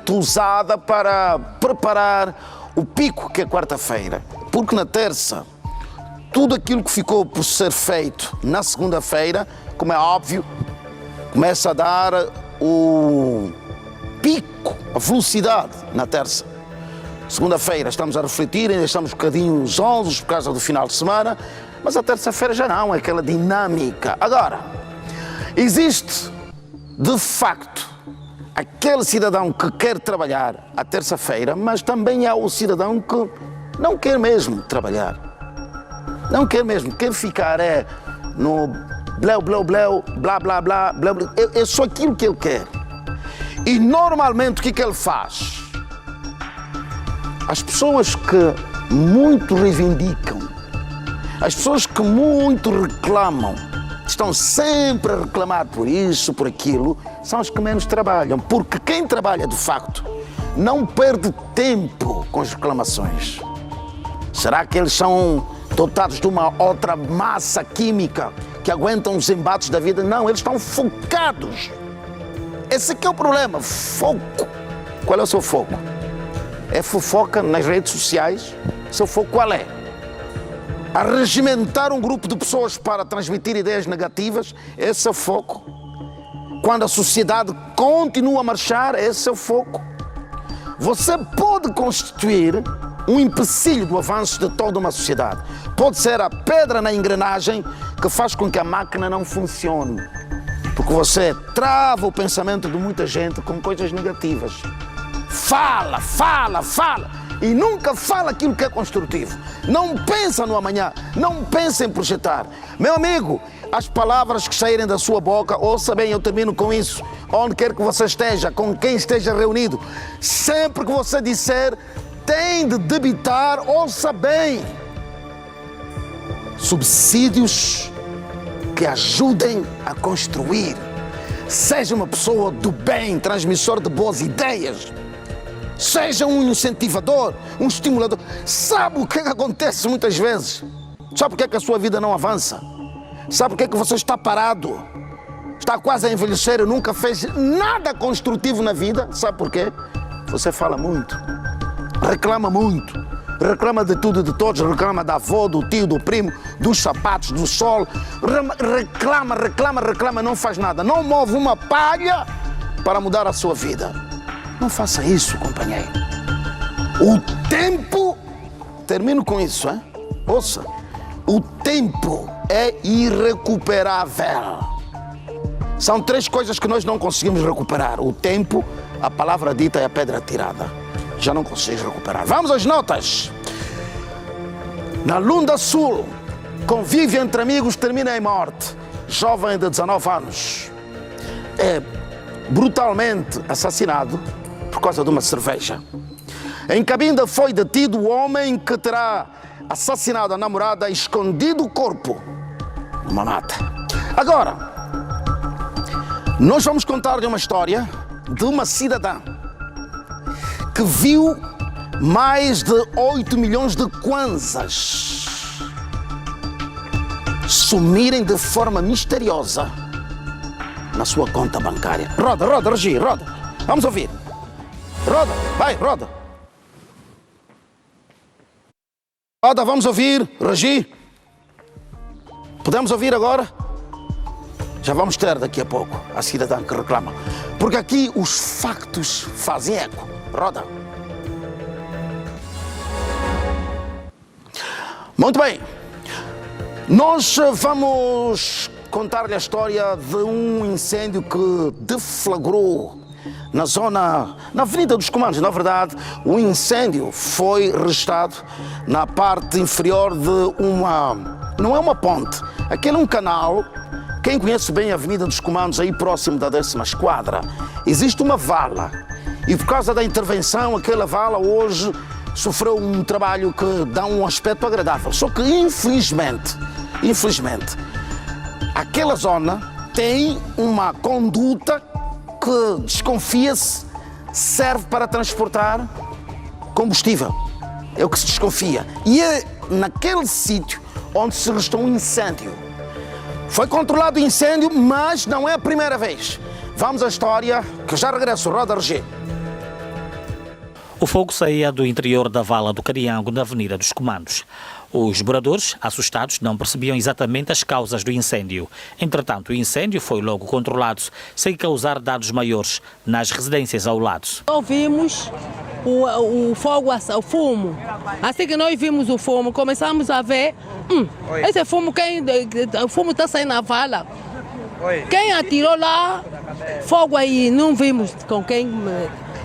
ferramenta usada para preparar o pico, que é quarta-feira. Porque na terça, tudo aquilo que ficou por ser feito na segunda-feira, como é óbvio, começa a dar o pico, a velocidade na terça. Segunda-feira estamos a refletir, ainda estamos um bocadinho zonzos por causa do final de semana, mas a terça-feira já não, é aquela dinâmica. Agora, existe, de facto, aquele cidadão que quer trabalhar à terça-feira, mas também há o cidadão que não quer mesmo trabalhar. Não quer mesmo, quer ficar no bleu, bleu, bleu, blá, blá, blá, blá, blá. É só aquilo que ele quer. E normalmente o que ele faz? As pessoas que muito reivindicam, as pessoas que muito reclamam, estão sempre a reclamar por isso, por aquilo, são os que menos trabalham. Porque quem trabalha de facto não perde tempo com as reclamações. Será que eles são dotados de uma outra massa química que aguentam os embates da vida? Não, eles estão focados. Esse aqui é o problema, foco. Qual é o seu foco? É fofoca nas redes sociais? Seu foco qual é? A regimentar um grupo de pessoas para transmitir ideias negativas? Esse é o foco. Quando a sociedade continua a marchar, esse é o foco. Você pode constituir um empecilho do avanço de toda uma sociedade. Pode ser a pedra na engrenagem que faz com que a máquina não funcione. Porque você trava o pensamento de muita gente com coisas negativas. Fala, fala, fala e nunca fala aquilo que é construtivo. Não pensa no amanhã, não pensa em projetar. Meu amigo, as palavras que saírem da sua boca, ouça bem, eu termino com isso. Onde quer que você esteja, com quem esteja reunido, sempre que você disser, tem de debitar, ouça bem, subsídios que ajudem a construir. Seja uma pessoa do bem, transmissor de boas ideias. Seja um incentivador, um estimulador. Sabe o que acontece muitas vezes? Sabe por que a sua vida não avança? Sabe por que você está parado? Está quase a envelhecer e nunca fez nada construtivo na vida? Sabe por quê? Você fala muito, reclama muito, reclama de tudo e de todos, reclama da avó, do tio, do primo, dos sapatos, do sol, reclama, reclama, reclama, não faz nada, não move uma palha para mudar a sua vida. Não faça isso, companheiro. O tempo, termino com isso, hein? Ouça, o tempo é irrecuperável. São três coisas que nós não conseguimos recuperar. O tempo, a palavra dita e a pedra tirada. Já não consegues recuperar. Vamos às notas. Na Lunda Sul, convívio entre amigos termina em morte. Jovem de 19 anos é brutalmente assassinado por causa de uma cerveja. Em Cabinda foi detido o homem que terá assassinado a namorada e escondido o corpo numa mata. Agora, nós vamos contar-lhe uma história de uma cidadã que viu mais de 8 milhões de kwanzas sumirem de forma misteriosa na sua conta bancária. Roda, roda, Regi, roda. Vamos ouvir. Roda, vai, roda. Roda, vamos ouvir, Regi. Podemos ouvir agora? Já vamos ter daqui a pouco a cidadã que reclama. Porque aqui os factos fazem eco. Roda. Muito bem. Nós vamos contar-lhe a história de um incêndio que deflagrou na Avenida dos Comandos. Na verdade, o incêndio foi registrado na parte inferior de não é uma ponte, aquele é um canal. Quem conhece bem a Avenida dos Comandos, aí próximo da 10ª Esquadra, existe uma vala. E por causa da intervenção, aquela vala hoje sofreu um trabalho que dá um aspecto agradável. Só que, infelizmente, aquela zona tem uma conduta que, desconfia-se, serve para transportar combustível. É o que se desconfia. E é naquele sítio onde se registrou um incêndio. Foi controlado o incêndio, mas não é a primeira vez. Vamos à história, que já regresso. Roda, Regi. O fogo saía do interior da vala do Cariango, na Avenida dos Comandos. Os moradores, assustados, não percebiam exatamente as causas do incêndio. Entretanto, o incêndio foi logo controlado, sem causar danos maiores nas residências ao lado. Ouvimos o fogo, o fumo. Assim que nós vimos o fumo, começamos a ver, esse fumo, o fumo está saindo na vala. Quem atirou lá, fogo aí, não vimos com quem.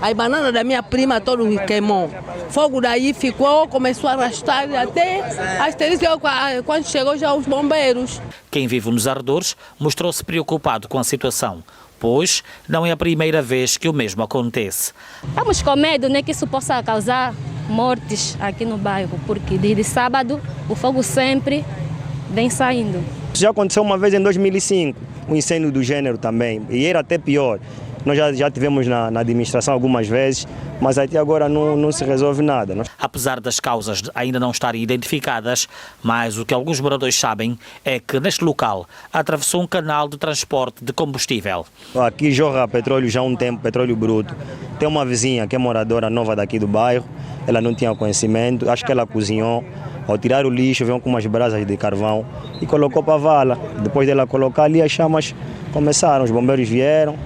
As bananas da minha prima todo queimou. Fogo daí ficou, começou a arrastar até a esterilização, quando chegou já os bombeiros. Quem vive nos arredores mostrou-se preocupado com a situação, pois não é a primeira vez que o mesmo acontece. Estamos com medo, né, que isso possa causar mortes aqui no bairro, porque desde sábado o fogo sempre vem saindo. Já aconteceu uma vez em 2005, um incêndio do gênero também, e era até pior. Nós já tivemos na administração algumas vezes, mas até agora não se resolve nada. Apesar das causas ainda não estarem identificadas, mas o que alguns moradores sabem é que neste local atravessou um canal de transporte de combustível. Aqui jorra petróleo já há um tempo, petróleo bruto. Tem uma vizinha que é moradora nova daqui do bairro, ela não tinha conhecimento, acho que ela cozinhou. Ao tirar o lixo, veio com umas brasas de carvão e colocou para a vala. Depois dela colocar ali, as chamas começaram, os bombeiros vieram,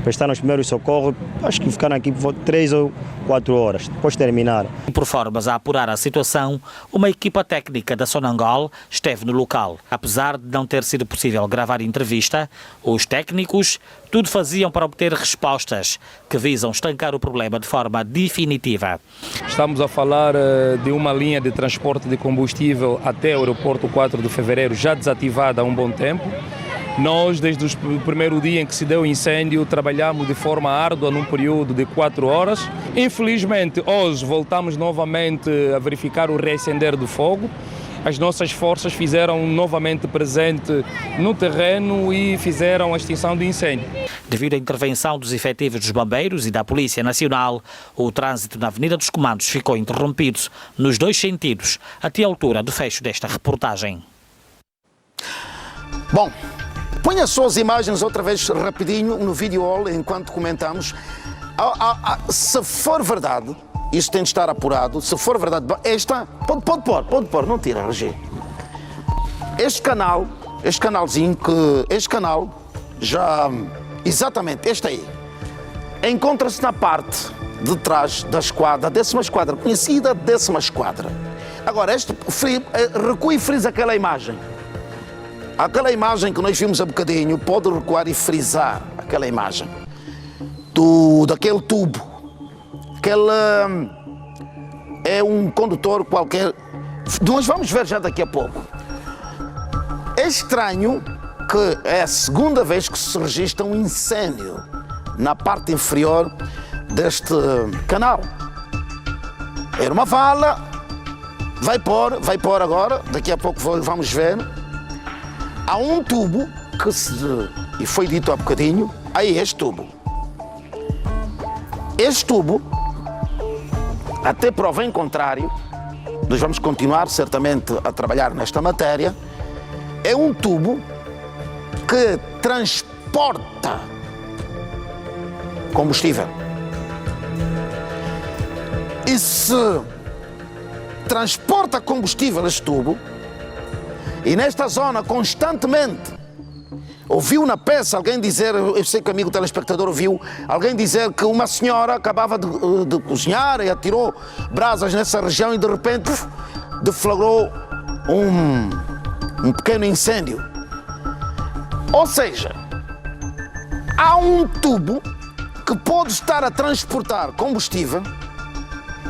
prestaram os primeiros socorros, acho que ficaram aqui por 3 ou 4 horas, depois terminaram. Por formas a apurar a situação, uma equipa técnica da Sonangol esteve no local. Apesar de não ter sido possível gravar entrevista, os técnicos tudo faziam para obter respostas que visam estancar o problema de forma definitiva. Estamos a falar de uma linha de transporte de combustível até o aeroporto 4 de fevereiro, já desativada há um bom tempo. Nós, desde o primeiro dia em que se deu o incêndio, trabalhamos de forma árdua num período de 4 horas. Infelizmente, hoje voltamos novamente a verificar o reacender do fogo. As nossas forças fizeram novamente presente no terreno e fizeram a extinção do incêndio. Devido à intervenção dos efetivos dos bombeiros e da Polícia Nacional, o trânsito na Avenida dos Comandos ficou interrompido nos 2 sentidos, até a altura do fecho desta reportagem. Bom, ponha só as imagens outra vez rapidinho no vídeo all enquanto comentamos. Se for verdade, isso tem de estar apurado, se for verdade, pode pôr, não tira, Regi. Este canal já, exatamente, este aí, encontra-se na parte de trás da esquadra, a 10ª esquadra, conhecida 10ª esquadra. Agora, recua e frisa aquela imagem. Aquela imagem que nós vimos há bocadinho, pode recuar e frisar aquela imagem daquele tubo. É um condutor qualquer. Nós vamos ver já daqui a pouco. É estranho que é a segunda vez que se registra um incêndio na parte inferior deste canal. Era uma vala, vai pôr agora, daqui a pouco vamos ver. Há um tubo e foi dito há bocadinho, aí este tubo. Este tubo, até prova em contrário, nós vamos continuar certamente a trabalhar nesta matéria, é um tubo que transporta combustível. E se transporta combustível este tubo, e nesta zona constantemente ouviu na peça alguém dizer, eu sei que o amigo telespectador ouviu, alguém dizer que uma senhora acabava de cozinhar e atirou brasas nessa região e de repente deflagrou um pequeno incêndio. Ou seja, há um tubo que pode estar a transportar combustível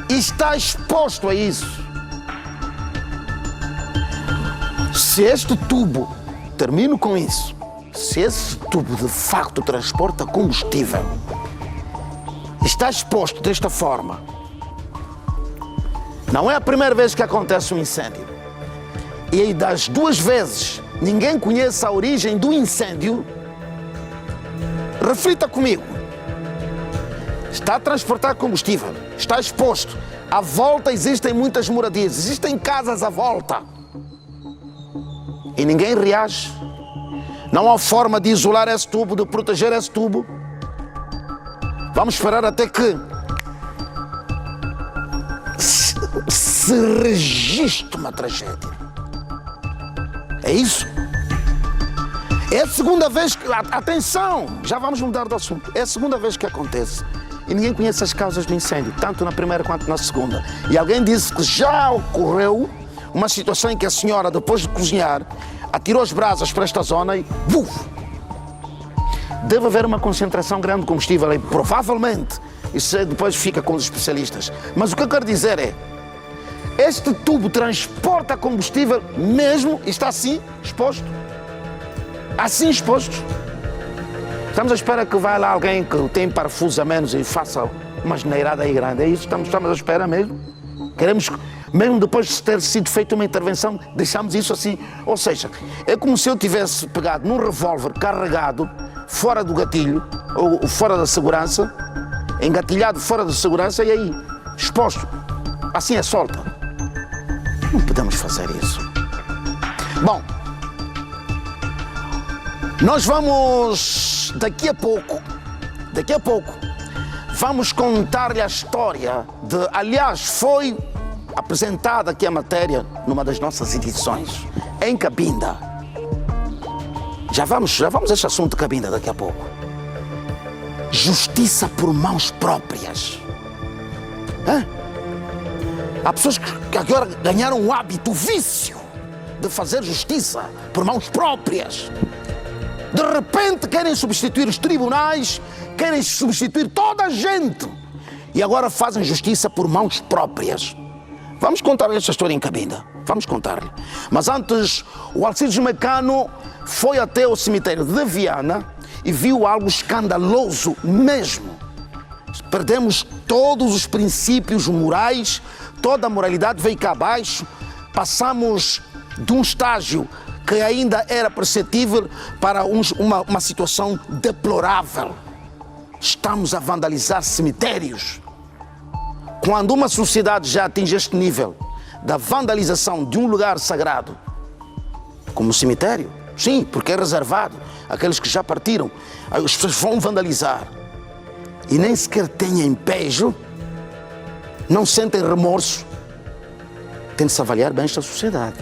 e está exposto a isso. Se este tubo, termino com isso, se esse tubo de facto transporta combustível, está exposto desta forma, não é a primeira vez que acontece um incêndio. E aí das 2 vezes ninguém conhece a origem do incêndio, reflita comigo. Está a transportar combustível, está exposto. À volta existem muitas moradias, existem casas à volta. E ninguém reage. Não há forma de isolar esse tubo, de proteger esse tubo. Vamos esperar até que se registre uma tragédia. É isso. É a segunda vez que... Atenção, já vamos mudar de assunto. É a segunda vez que acontece. E ninguém conhece as causas do incêndio, tanto na primeira quanto na segunda. E alguém disse que já ocorreu uma situação em que a senhora, depois de cozinhar, atirou as brasas para esta zona e... Buf! Deve haver uma concentração grande de combustível aí, provavelmente. Isso depois fica com os especialistas. Mas o que eu quero dizer é, este tubo transporta combustível mesmo, está assim exposto. Assim exposto. Estamos à espera que vá lá alguém que tem parafusos a menos e faça uma geneirada aí grande. É isso? Estamos à espera mesmo? Queremos, mesmo depois de ter sido feita uma intervenção, deixamos isso assim. Ou seja, é como se eu tivesse pegado num revólver carregado, fora do gatilho, ou fora da segurança, engatilhado fora da segurança e aí, exposto. Assim é solta. Não podemos fazer isso. Bom, nós vamos, daqui a pouco, vamos contar-lhe a história de, aliás, foi apresentada aqui a matéria numa das nossas edições, em Cabinda. Já vamos a este assunto de Cabinda daqui a pouco. Justiça por mãos próprias. Hã? Há pessoas que agora ganharam o hábito, o vício de fazer justiça por mãos próprias. De repente querem substituir os tribunais, querem substituir toda a gente. E agora fazem justiça por mãos próprias. Vamos contar esta história em Cabinda. Vamos contar-lhe. Mas antes, o Alcides Mecano foi até o cemitério de Viana e viu algo escandaloso mesmo. Perdemos todos os princípios morais, toda a moralidade veio cá abaixo, passamos de um estágio que ainda era perceptível para uma situação deplorável. Estamos a vandalizar cemitérios. Quando uma sociedade já atinge este nível da vandalização de um lugar sagrado, como o cemitério, sim, porque é reservado, aqueles que já partiram, as pessoas vão vandalizar e nem sequer têm empejo, não sentem remorso, tem de se avaliar bem esta sociedade.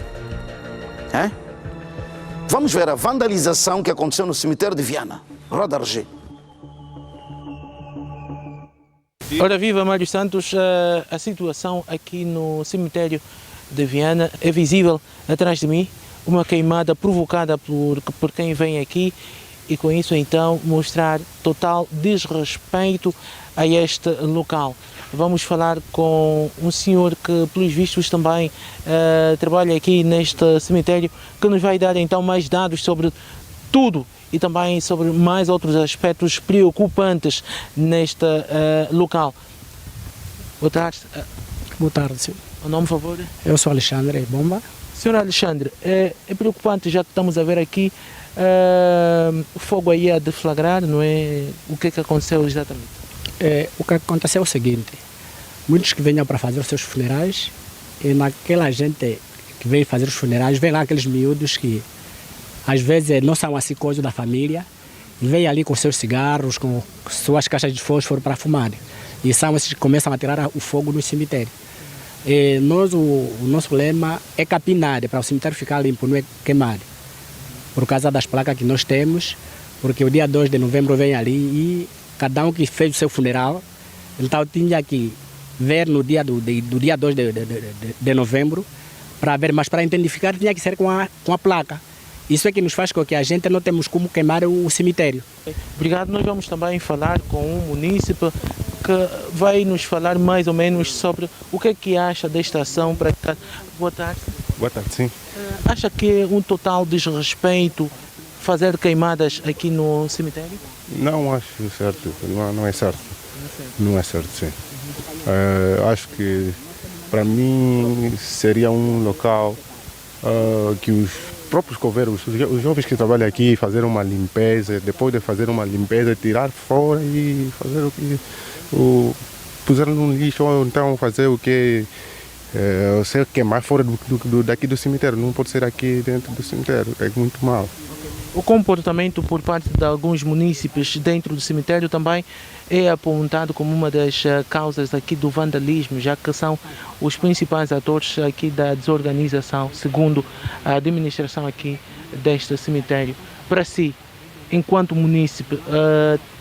É? Vamos ver a vandalização que aconteceu no cemitério de Viana. Roda RG. Ora viva, Mário Santos, a situação aqui no cemitério de Viana é visível atrás de mim, uma queimada provocada por quem vem aqui e com isso então mostrar total desrespeito a este local. Vamos falar com um senhor que, pelos vistos, também trabalha aqui neste cemitério, que nos vai dar então mais dados sobre tudo e também sobre mais outros aspectos preocupantes neste local. Boa tarde. Boa tarde, senhor. O nome, por favor? Eu sou Alexandre Bomba. Senhor Alexandre, é preocupante, já que estamos a ver aqui o fogo aí a deflagrar, não é? O que aconteceu exatamente? O que aconteceu é o seguinte, muitos que venham para fazer os seus funerais, e naquela gente que vem fazer os funerais, vem lá aqueles miúdos que às vezes não são assim coisas da família, e vêm ali com seus cigarros, com suas caixas de fósforo para fumar. E são esses que começam a tirar o fogo no cemitério. E o nosso lema é capinar, para o cemitério ficar limpo, não é queimar. Por causa das placas que nós temos, porque o dia 2 de novembro vem ali e cada um que fez o seu funeral, então tinha que ver no dia do dia 2 de novembro, para ver, mas para identificar tinha que ser com a placa. Isso é que nos faz com que a gente não temos como queimar o cemitério. Obrigado. Nós vamos também falar com um munícipe que vai nos falar mais ou menos sobre o que acha desta ação praticada. Boa tarde. Boa tarde, sim. Acha que é um total desrespeito fazer queimadas aqui no cemitério? Não acho certo, não é certo. Não é certo, sim. Acho que para mim seria um local que os próprios coveiros, os jovens que trabalham aqui, fazer uma limpeza, depois de fazer uma limpeza, tirar fora e fazer o que puser no lixo, ou então fazer o que ser queimar fora daqui do cemitério, não pode ser aqui dentro do cemitério, é muito mal. O comportamento por parte de alguns munícipes dentro do cemitério também é apontado como uma das causas aqui do vandalismo, já que são os principais atores aqui da desorganização, segundo a administração aqui deste cemitério. Para si, enquanto munícipe,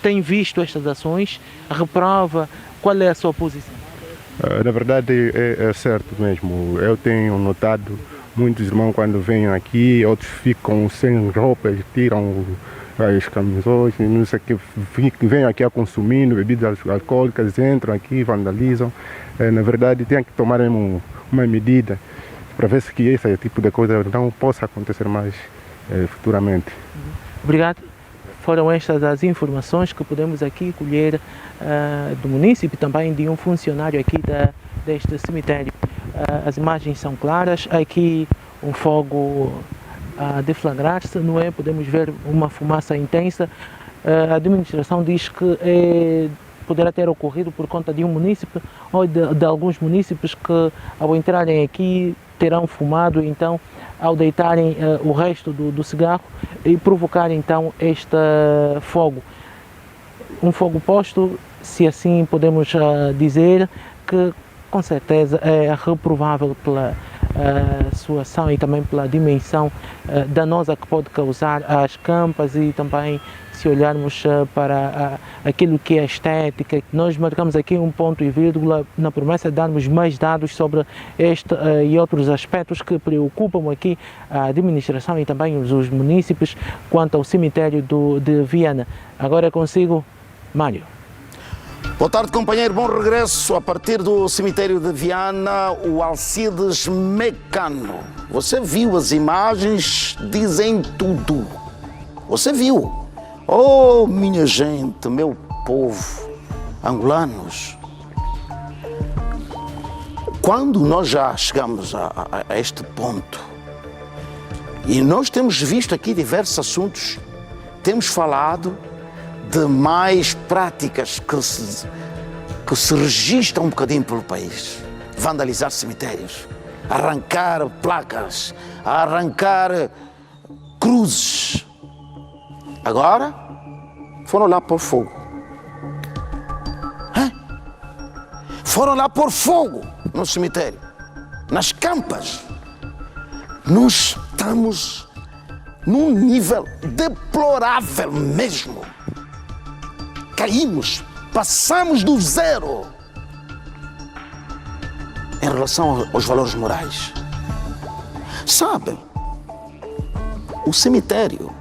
tem visto estas ações? Reprova? Qual é a sua posição? Na verdade é certo mesmo. Eu tenho notado muitos irmãos quando vêm aqui, outros ficam sem roupas, tiram as camisolas, não sei o que, vêm aqui a consumindo bebidas alcoólicas, entram aqui, vandalizam. Na verdade tem que tomar uma medida para ver se esse tipo de coisa não possa acontecer mais futuramente. Obrigado. Foram estas as informações que podemos aqui colher do município, também de um funcionário aqui deste cemitério. As imagens são claras, aqui um fogo a deflagrar-se, não é? Podemos ver uma fumaça intensa. A administração diz que poderá ter ocorrido por conta de um munícipe ou de alguns munícipes que, ao entrarem aqui, terão fumado, então, ao deitarem o resto do cigarro e provocar, então, este fogo. Um fogo posto, se assim podemos dizer, que com certeza é reprovável pela sua ação e também pela dimensão danosa que pode causar às campas e também se olharmos para aquilo que é estética. Nós marcamos aqui um ponto e vírgula na promessa de darmos mais dados sobre este e outros aspectos que preocupam aqui a administração e também os munícipes quanto ao cemitério de Viana. Agora é consigo, Mário. Boa tarde, companheiro. Bom regresso a partir do cemitério de Viana, o Alcides Mecano. Você viu as imagens, dizem tudo. Você viu. Oh, minha gente, meu povo, angolanos. Quando nós já chegamos a este ponto, e nós temos visto aqui diversos assuntos, temos falado de mais práticas que se registram um bocadinho pelo país. Vandalizar cemitérios, arrancar placas, arrancar cruzes. Agora, foram lá pôr fogo. Foram lá pôr fogo no cemitério, nas campas. Nós estamos num nível deplorável mesmo. Caímos, passamos do zero em relação aos valores morais. Sabe, o cemitério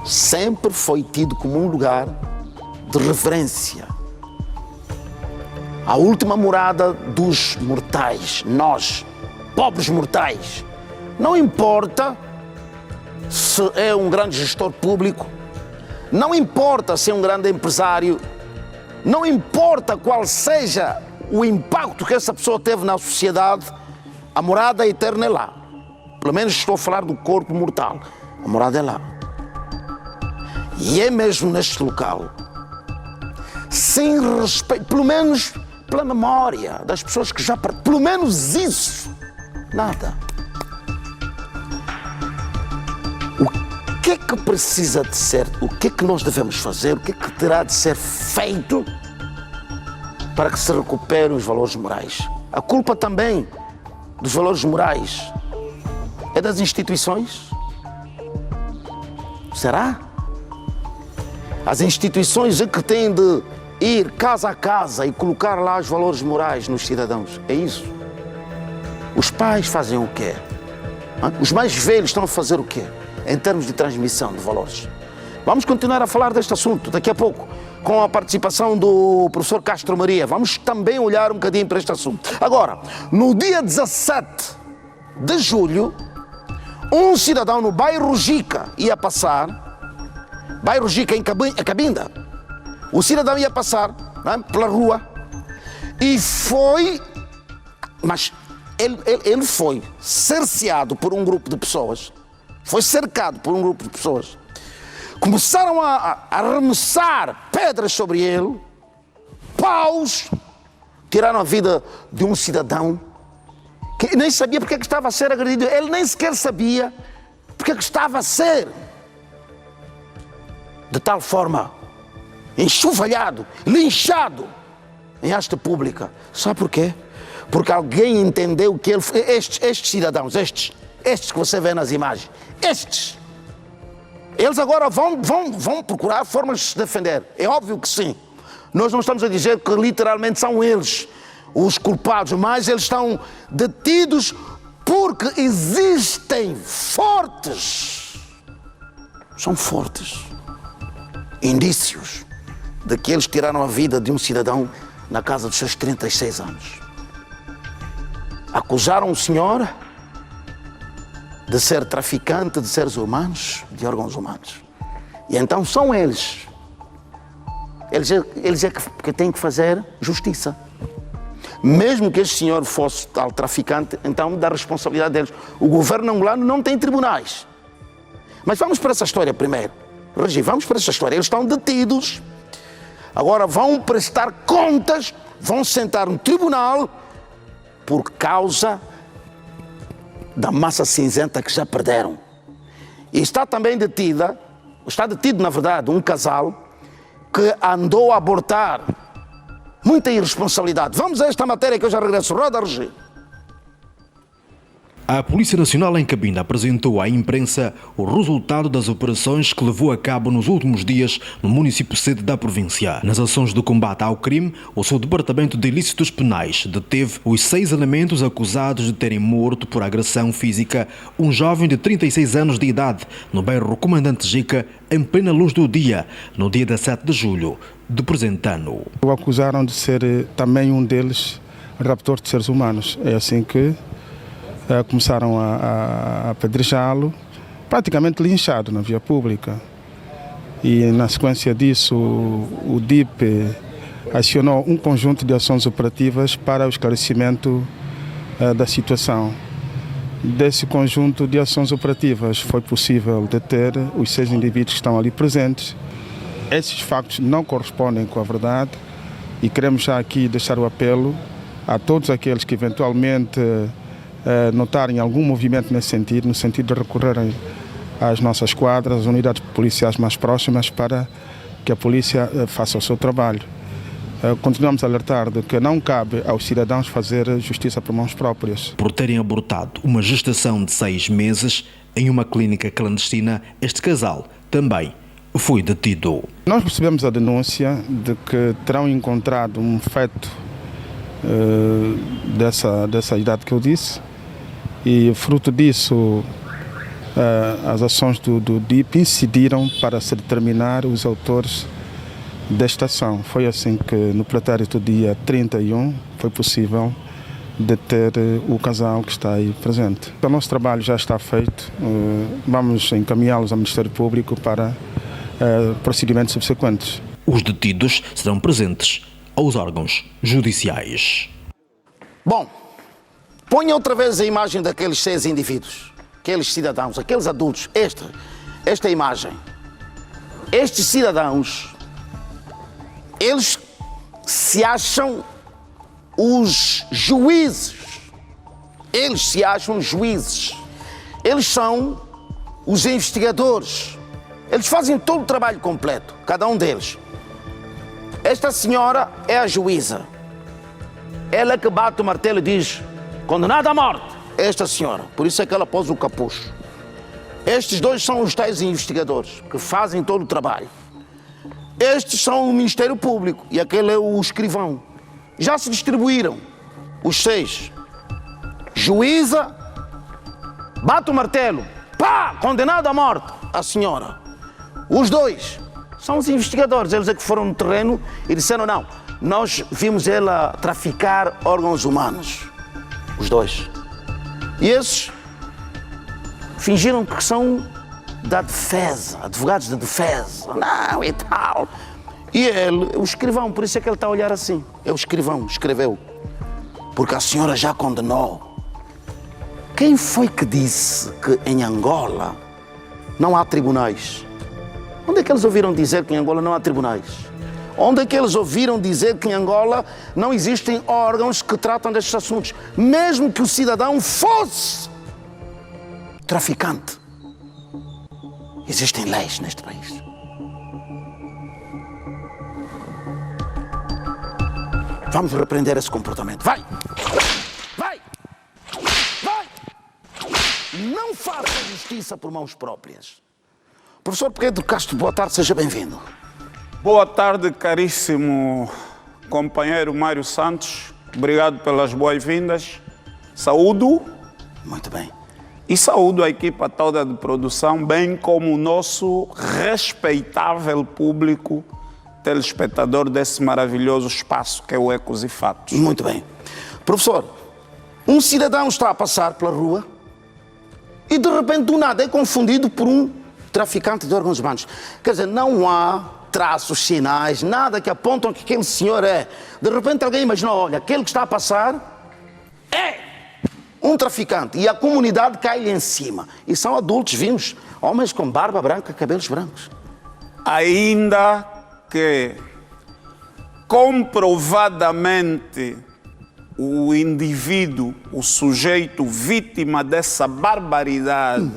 sempre foi tido como um lugar de reverência. A última morada dos mortais, nós, pobres mortais. Não importa se é um grande gestor público, não importa se é um grande empresário, não importa qual seja o impacto que essa pessoa teve na sociedade, a morada eterna é lá. Pelo menos estou a falar do corpo mortal. A morada é lá. E é mesmo neste local, sem respeito, pelo menos pela memória das pessoas que já partiram, pelo menos isso, nada. O que é que precisa de ser, o que é que nós devemos fazer, o que é que terá de ser feito para que se recuperem os valores morais? A culpa também dos valores morais é das instituições? Será? As instituições é que têm de ir casa a casa e colocar lá os valores morais nos cidadãos. É isso. Os pais fazem o quê? Os mais velhos estão a fazer o quê? Em termos de transmissão de valores. Vamos continuar a falar deste assunto daqui a pouco, com a participação do professor Castro Maria. Vamos também olhar um bocadinho para este assunto. Agora, no dia 17 de julho, um cidadão no bairro Jica ia passar, bairro Jica em Cabinda, o cidadão ia passar pela rua e foi, mas ele foi cerceado por um grupo de pessoas, foi cercado por um grupo de pessoas. Começaram a arremessar pedras sobre ele, paus, tiraram a vida de um cidadão que nem sabia porque é que estava a ser agredido. Ele nem sequer sabia porque é que estava a ser de tal forma enxovalhado, linchado em esta pública. Sabe porquê? Porque alguém entendeu que estes cidadãos, estes que você vê nas imagens, eles agora vão procurar formas de se defender. É óbvio que sim. Nós não estamos a dizer que literalmente são eles os culpados, mas eles estão detidos porque existem são fortes indícios de que eles tiraram a vida de um cidadão na casa dos seus 36 anos. Acusaram o senhor de ser traficante de seres humanos, de órgãos humanos. E então são eles que têm que fazer justiça. Mesmo que este senhor fosse tal traficante, então da responsabilidade deles. O governo angolano não tem tribunais. Mas vamos para essa história primeiro. Regi, vamos para essa história. Eles estão detidos, agora vão prestar contas, vão sentar no tribunal por causa da massa cinzenta que já perderam. E está detido na verdade um casal que andou a abortar. Muita irresponsabilidade. Vamos a esta matéria que eu já regresso. Roda, Regi. A Polícia Nacional em Cabinda apresentou à imprensa o resultado das operações que levou a cabo nos últimos dias no município sede da província. Nas ações de combate ao crime, o seu Departamento de Ilícitos Penais deteve os 6 elementos acusados de terem morto por agressão física um jovem de 36 anos de idade no bairro Comandante Jica, em plena luz do dia, no dia 17 de julho do presente ano. O acusaram de ser também um deles raptor de seres humanos. É assim que começaram a apedrejá-lo, praticamente linchado na via pública. E na sequência disso, o DIP acionou um conjunto de ações operativas para o esclarecimento da situação. Desse conjunto de ações operativas foi possível deter os 6 indivíduos que estão ali presentes. Esses factos não correspondem com a verdade e queremos já aqui deixar o apelo a todos aqueles que eventualmente notarem algum movimento nesse sentido, no sentido de recorrerem às nossas quadras, às unidades policiais mais próximas, para que a polícia faça o seu trabalho. Continuamos a alertar de que não cabe aos cidadãos fazer justiça por mãos próprias. Por terem abortado uma gestação de 6 meses em uma clínica clandestina, este casal também foi detido. Nós recebemos a denúncia de que terão encontrado um feto dessa idade que eu disse, e fruto disso as ações do DIP incidiram para se determinar os autores desta ação. Foi assim que no pretérito dia 31 foi possível deter o casal que está aí presente. O nosso trabalho já está feito, vamos encaminhá-los ao Ministério Público para procedimentos subsequentes. Os detidos serão presentes aos órgãos judiciais. Bom, ponha outra vez a imagem daqueles 6 indivíduos, aqueles cidadãos, aqueles adultos, esta imagem. Estes cidadãos, eles se acham os juízes. Eles se acham juízes. Eles são os investigadores. Eles fazem todo o trabalho completo, cada um deles. Esta senhora é a juíza. Ela que bate o martelo e diz: condenado à morte. Esta senhora, por isso é que ela pôs o capuz. Estes 2 são os tais investigadores que fazem todo o trabalho. Estes são o Ministério Público e aquele é o escrivão. Já se distribuíram os 6. Juíza, bate o martelo, pá, condenado à morte, a senhora. Os 2 são os investigadores, eles é que foram no terreno e disseram: não, nós vimos ela traficar órgãos humanos. Os 2. E esses fingiram que são da defesa, advogados de defesa, não e tal. E ele, o escrivão, por isso é que ele está a olhar assim. É o escrivão, escreveu. Porque a senhora já condenou. Quem foi que disse que em Angola não há tribunais? Onde é que eles ouviram dizer que em Angola não há tribunais? Onde é que eles ouviram dizer que em Angola não existem órgãos que tratam destes assuntos? Mesmo que o cidadão fosse traficante. Existem leis neste país. Vamos repreender esse comportamento. Vai! Vai! Vai! Não faça justiça por mãos próprias. Professor Pedro Castro, boa tarde, seja bem-vindo. Boa tarde, caríssimo companheiro Mário Santos. Obrigado pelas boas-vindas. Saúdo. Muito bem. E saúdo a equipa toda de produção, bem como o nosso respeitável público telespectador desse maravilhoso espaço que é o Ecos e Fatos. Muito bem. Professor, um cidadão está a passar pela rua e de repente do nada é confundido por um traficante de órgãos humanos. Quer dizer, não há traços, sinais, nada que apontam que aquele senhor é. De repente alguém imagina, olha, aquele que está a passar é um traficante e a comunidade cai-lhe em cima. E são adultos, vimos, homens com barba branca, cabelos brancos. Ainda que comprovadamente o indivíduo, o sujeito vítima dessa barbaridade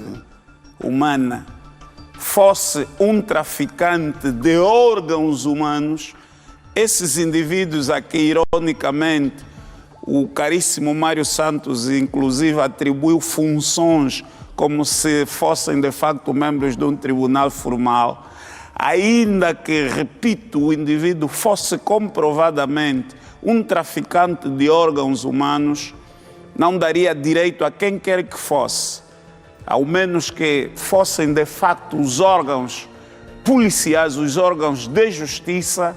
humana fosse um traficante de órgãos humanos, esses indivíduos aqui, ironicamente, o caríssimo Mário Santos, inclusive, atribuiu funções como se fossem, de facto, membros de um tribunal formal. Ainda que, repito, o indivíduo fosse comprovadamente um traficante de órgãos humanos, não daria direito a quem quer que fosse, ao menos que fossem, de facto, os órgãos policiais, os órgãos de justiça,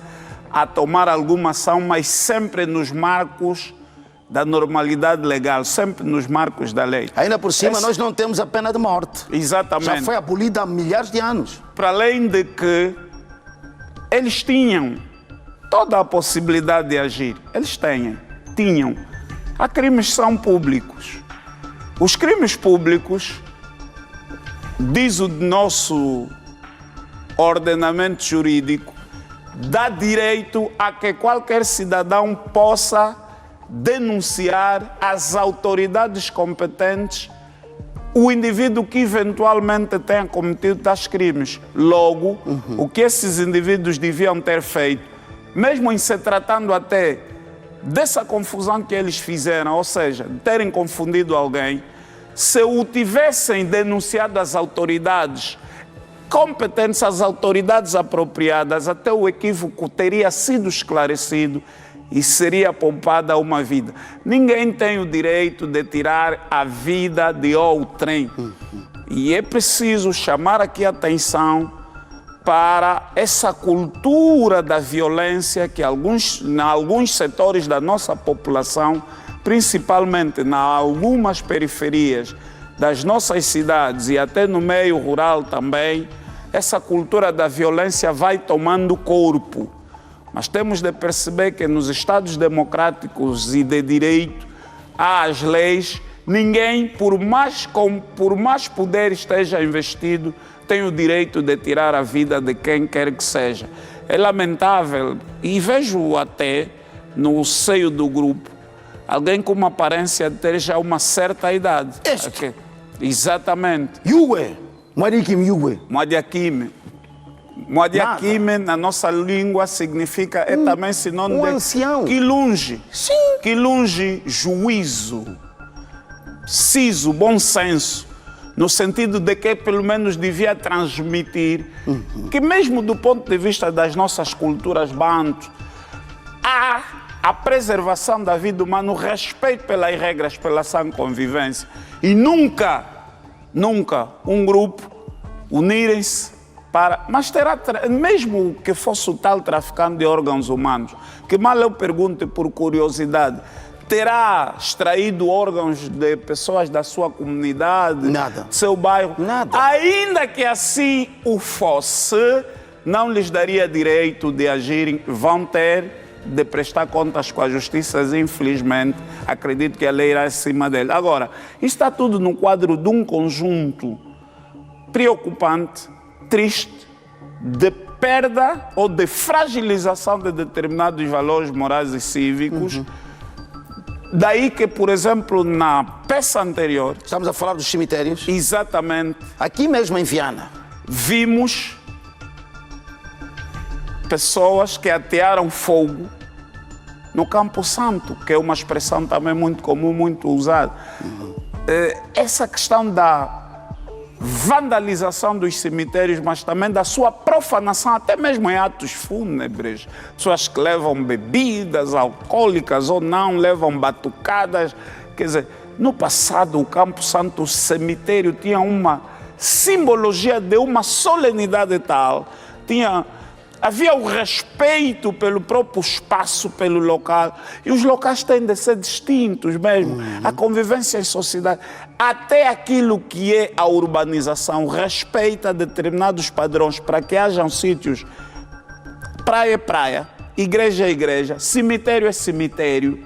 a tomar alguma ação, mas sempre nos marcos da normalidade legal, sempre nos marcos da lei. Ainda por cima, nós não temos a pena de morte. Exatamente. Já foi abolida há milhares de anos. Para além de que eles tinham toda a possibilidade de agir. Eles tinham. Há crimes que são públicos. Os crimes públicos, diz o nosso ordenamento jurídico, dá direito a que qualquer cidadão possa denunciar às autoridades competentes o indivíduo que eventualmente tenha cometido tais crimes. Logo, o que esses indivíduos deviam ter feito, mesmo em se tratando até dessa confusão que eles fizeram, ou seja, de terem confundido alguém, se o tivessem denunciado às autoridades competentes, às autoridades apropriadas, até o equívoco teria sido esclarecido e seria poupada uma vida. Ninguém tem o direito de tirar a vida de outrem. E é preciso chamar aqui a atenção para essa cultura da violência que em alguns setores da nossa população, principalmente em algumas periferias das nossas cidades e até no meio rural também, essa cultura da violência vai tomando corpo. Mas temos de perceber que nos Estados democráticos e de direito há as leis, ninguém, por mais poder esteja investido, tem o direito de tirar a vida de quem quer que seja. É lamentável, e vejo até no seio do grupo, alguém com uma aparência de ter já uma certa idade. Este? Exatamente. Yue, Mwadikim Yue. Mwadiakime, na nossa língua, significa, é também sinônimo de ancião. Que longe. Sim. Que longe juízo, siso, bom senso, no sentido de que pelo menos devia transmitir que mesmo do ponto de vista das nossas culturas banto, há a preservação da vida humana, o respeito pelas regras, pela sã convivência. E nunca um grupo unirem-se para... Mas terá, mesmo que fosse o tal traficante de órgãos humanos, que mal eu pergunte por curiosidade, terá extraído órgãos de pessoas da sua comunidade, nada, do seu bairro? Nada. Ainda que assim o fosse, não lhes daria direito de agirem, vão ter de prestar contas com a justiça, infelizmente, acredito que a lei irá acima dele. Agora, isto está tudo no quadro de um conjunto preocupante, triste, de perda ou de fragilização de determinados valores morais e cívicos. Daí que, por exemplo, na peça anterior... Estamos a falar dos cemitérios? Exatamente. Aqui mesmo em Viana. vimos pessoas que atearam fogo no Campo Santo, que é uma expressão também muito comum, muito usada. Essa questão da vandalização dos cemitérios, mas também da sua profanação, até mesmo em atos fúnebres. Pessoas que levam bebidas alcoólicas ou não, levam batucadas. Quer dizer, no passado, o Campo Santo, o cemitério, tinha uma simbologia de uma solenidade tal. Havia o respeito pelo próprio espaço, pelo local. E os locais têm de ser distintos mesmo. A convivência em sociedade, até aquilo que é a urbanização, respeita determinados padrões para que hajam sítios. Praia é praia, igreja é igreja, cemitério é cemitério,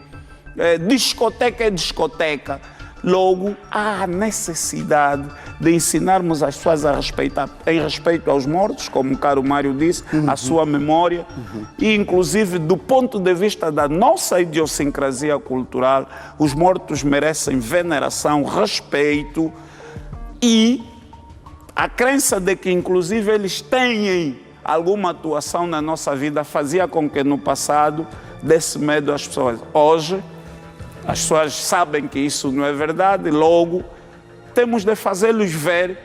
discoteca é discoteca. Logo, há a necessidade de ensinarmos as pessoas a respeitar, em respeito aos mortos, como o caro Mário disse, a sua memória, e inclusive do ponto de vista da nossa idiosincrasia cultural, os mortos merecem veneração, respeito e a crença de que inclusive eles têm alguma atuação na nossa vida fazia com que no passado desse medo às pessoas. Hoje, as pessoas sabem que isso não é verdade, logo temos de fazê-los ver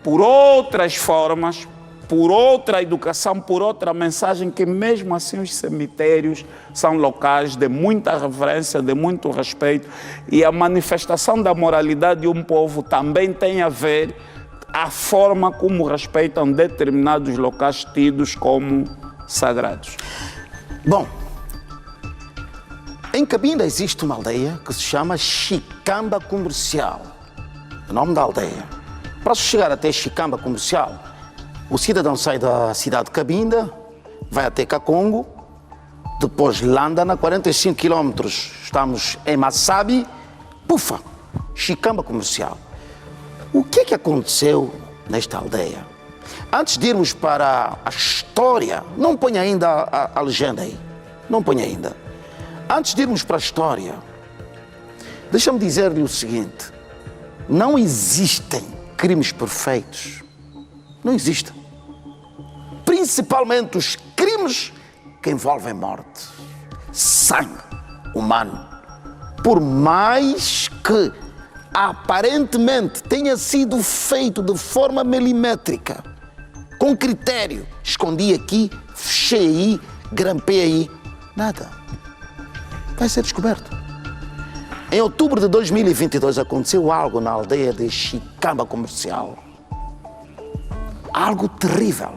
por outras formas, por outra educação, por outra mensagem, que mesmo assim os cemitérios são locais de muita reverência, de muito respeito, e a manifestação da moralidade de um povo também tem a ver a forma como respeitam determinados locais tidos como sagrados. Bom, em Cabinda existe uma aldeia que se chama Chicamba Comercial. O nome da aldeia. Para chegar até Chicamba Comercial, o cidadão sai da cidade de Cabinda, vai até Kakongo, depois Landana, 45 quilómetros, estamos em Massabi, pufa, Chicamba Comercial. O que é que aconteceu nesta aldeia? Antes de irmos para a história, não ponha ainda a legenda aí, não ponha ainda. Antes de irmos para a história, deixa-me dizer-lhe o seguinte: não existem crimes perfeitos. Não existem. Principalmente os crimes que envolvem morte, sangue humano. Por mais que aparentemente tenha sido feito de forma milimétrica, com critério, escondi aqui, fechei aí, grampei aí, nada. Vai ser descoberto. Em outubro de 2022 aconteceu algo na aldeia de Chicamba Comercial. Algo terrível.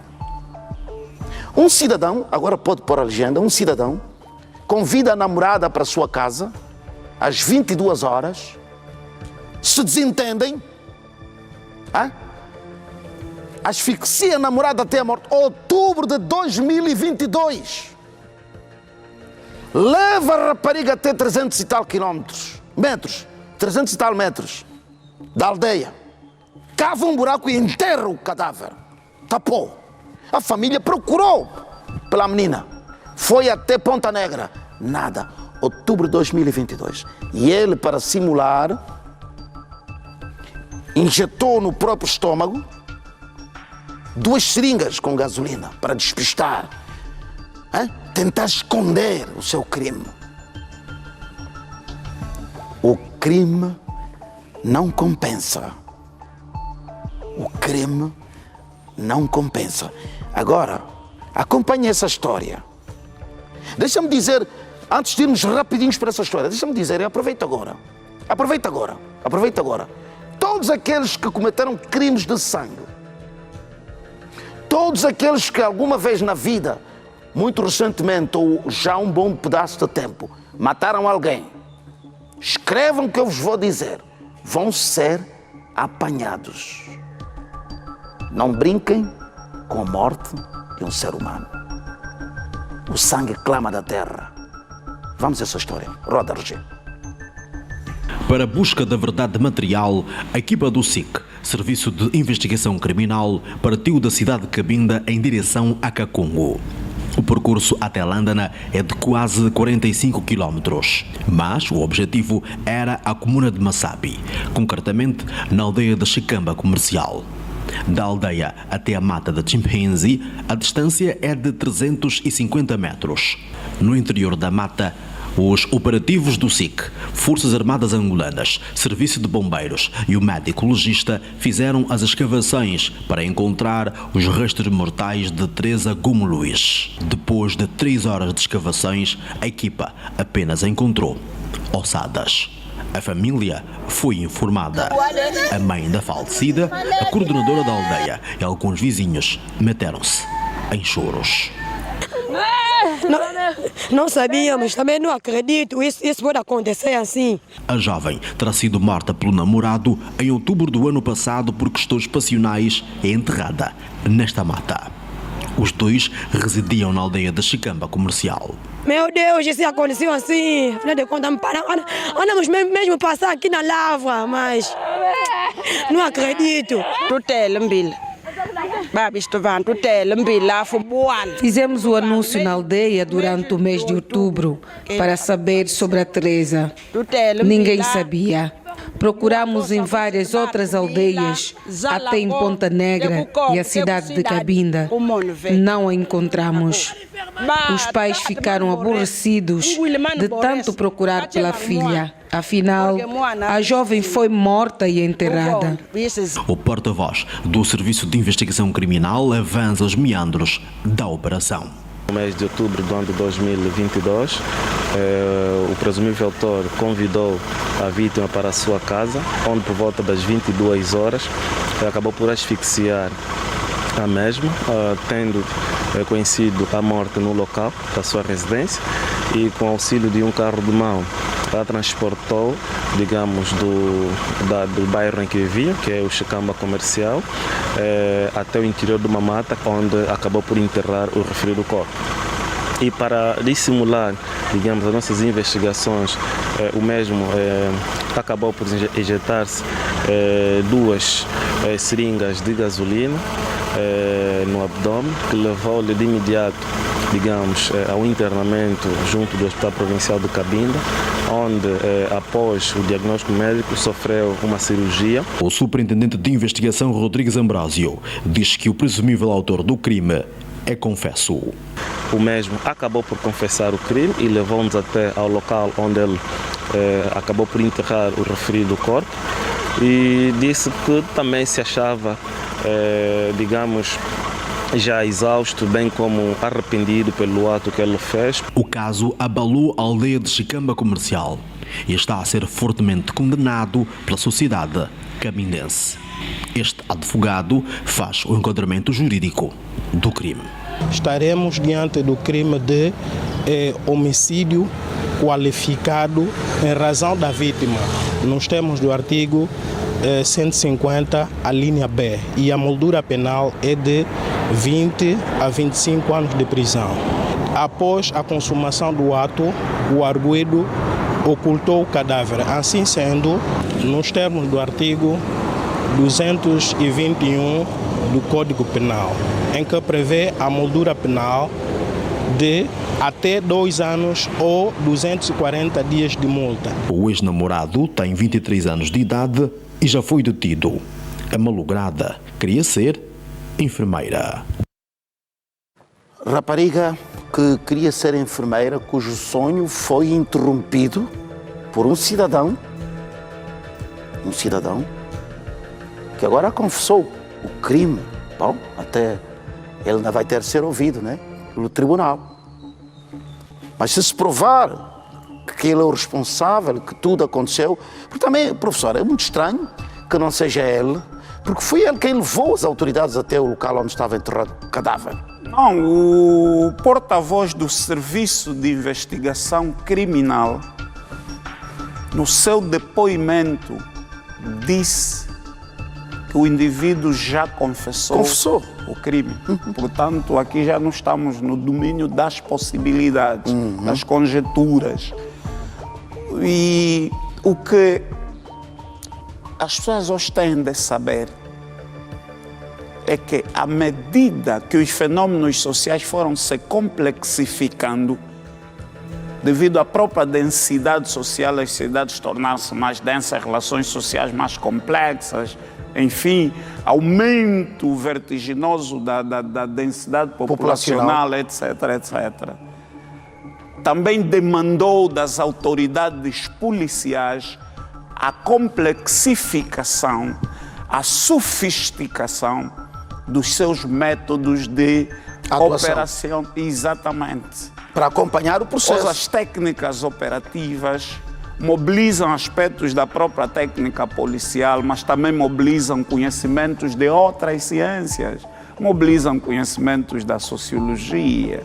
Um cidadão, agora pode pôr a legenda, um cidadão convida a namorada para a sua casa às 22 horas, se desentendem, asfixia a namorada até a morte. Outubro de 2022. Leva a rapariga até 300 e tal metros, 300 e tal metros da aldeia. Cava um buraco e enterra o cadáver. Tapou. A família procurou pela menina. Foi até Ponta Negra. Nada. Outubro de 2022. E ele, para simular, injetou no próprio estômago 2 seringas com gasolina para despistar. Tentar esconder o seu crime. O crime não compensa. O crime não compensa. Agora, acompanhe essa história. Deixa-me dizer, antes de irmos rapidinhos para essa história, deixa-me dizer, aproveita agora. Todos aqueles que cometeram crimes de sangue, todos aqueles que alguma vez na vida, muito recentemente ou já um bom pedaço de tempo, mataram alguém, escrevam o que eu vos vou dizer, vão ser apanhados. Não brinquem com a morte de um ser humano. O sangue clama da terra. Vamos a essa história. Roda, Roger. Para a busca da verdade material, a equipa do SIC, Serviço de Investigação Criminal, partiu da cidade de Cabinda em direção a Kakongo. O percurso até Landana é de quase 45 quilómetros, mas o objetivo era a comuna de Massabi, concretamente na aldeia de Chicamba Comercial. Da aldeia até a mata de Chimpanzé, a distância é de 350 metros. No interior da mata, os operativos do SIC, Forças Armadas Angolanas, Serviço de Bombeiros e o médico legista fizeram as escavações para encontrar os restos mortais de Teresa Gomes Luís. Depois de 3 horas de escavações, a equipa apenas encontrou ossadas. A família foi informada. A mãe da falecida, a coordenadora da aldeia e alguns vizinhos meteram-se em choros. Não sabíamos, também não acredito, isso pode acontecer assim. A jovem terá sido morta pelo namorado em outubro do ano passado por questões passionais e enterrada nesta mata. Os dois residiam na aldeia de Chicamba Comercial. Meu Deus, isso aconteceu assim. Afinal de contas, andamos mesmo passar aqui na lavra, mas não acredito. Fizemos o anúncio na aldeia durante o mês de outubro para saber sobre a Teresa. Ninguém sabia. Procuramos em várias outras aldeias, até em Ponta Negra e a cidade de Cabinda. Não a encontramos. Os pais ficaram aborrecidos de tanto procurar pela filha. Afinal, a jovem foi morta e enterrada. O porta-voz do Serviço de Investigação Criminal avança os meandros da operação. No mês de outubro do ano de 2022, o presumível autor convidou a vítima para a sua casa, onde por volta das 22 horas acabou por asfixiar a mesma, tendo conhecido a morte no local da sua residência e com auxílio de um carro de mão a transportou, digamos, do bairro em que vivia, que é o Chicamba Comercial, até o interior de uma mata, onde acabou por enterrar o referido corpo. E para dissimular, digamos, as nossas investigações, o mesmo acabou por injetar-se 2 seringas de gasolina no abdômen, que levou-lhe de imediato, digamos, ao internamento junto do Hospital Provincial de Cabinda, onde, após o diagnóstico médico, sofreu uma cirurgia. O superintendente de investigação, Rodrigues Ambrosio, diz que o presumível autor do crime é confesso. O mesmo acabou por confessar o crime e levou-nos até ao local onde ele acabou por enterrar o referido corpo e disse que também se achava, digamos, já exausto, bem como arrependido pelo ato que ele fez. O caso abalou a aldeia de Chicamba Comercial e está a ser fortemente condenado pela sociedade cabindense. Este advogado faz o enquadramento jurídico do crime. Estaremos diante do crime de homicídio qualificado em razão da vítima, nos termos do artigo 150, a linha B, e a moldura penal é de 20 a 25 anos de prisão. Após a consumação do ato, o arguido ocultou o cadáver. Assim sendo, nos termos do artigo 221 do Código Penal, em que prevê a moldura penal de até 2 anos ou 240 dias de multa. O ex-namorado tem 23 anos de idade e já foi detido. A malograda queria ser enfermeira. Rapariga que queria ser enfermeira, cujo sonho foi interrompido por um cidadão que agora confessou o crime. Bom, até ele ainda vai ter de ser ouvido, né, pelo tribunal. Mas se provar que ele é o responsável, que tudo aconteceu, porque também, professor, é muito estranho que não seja ele, porque foi ele quem levou as autoridades até o local onde estava enterrado o cadáver. Não, o porta-voz do Serviço de Investigação Criminal, no seu depoimento, disse que o indivíduo já confessou o crime. Portanto, aqui já não estamos no domínio das possibilidades, das conjecturas. E o que as pessoas hoje têm de saber é que, à medida que os fenômenos sociais foram se complexificando, devido à própria densidade social, as cidades tornaram-se mais densas, relações sociais mais complexas, enfim, aumento vertiginoso da densidade populacional, etc., etc. Também demandou das autoridades policiais a complexificação, a sofisticação dos seus métodos de operação. Exatamente. Para acompanhar o processo. As técnicas operativas mobilizam aspectos da própria técnica policial, mas também mobilizam conhecimentos de outras ciências. Mobilizam conhecimentos da sociologia,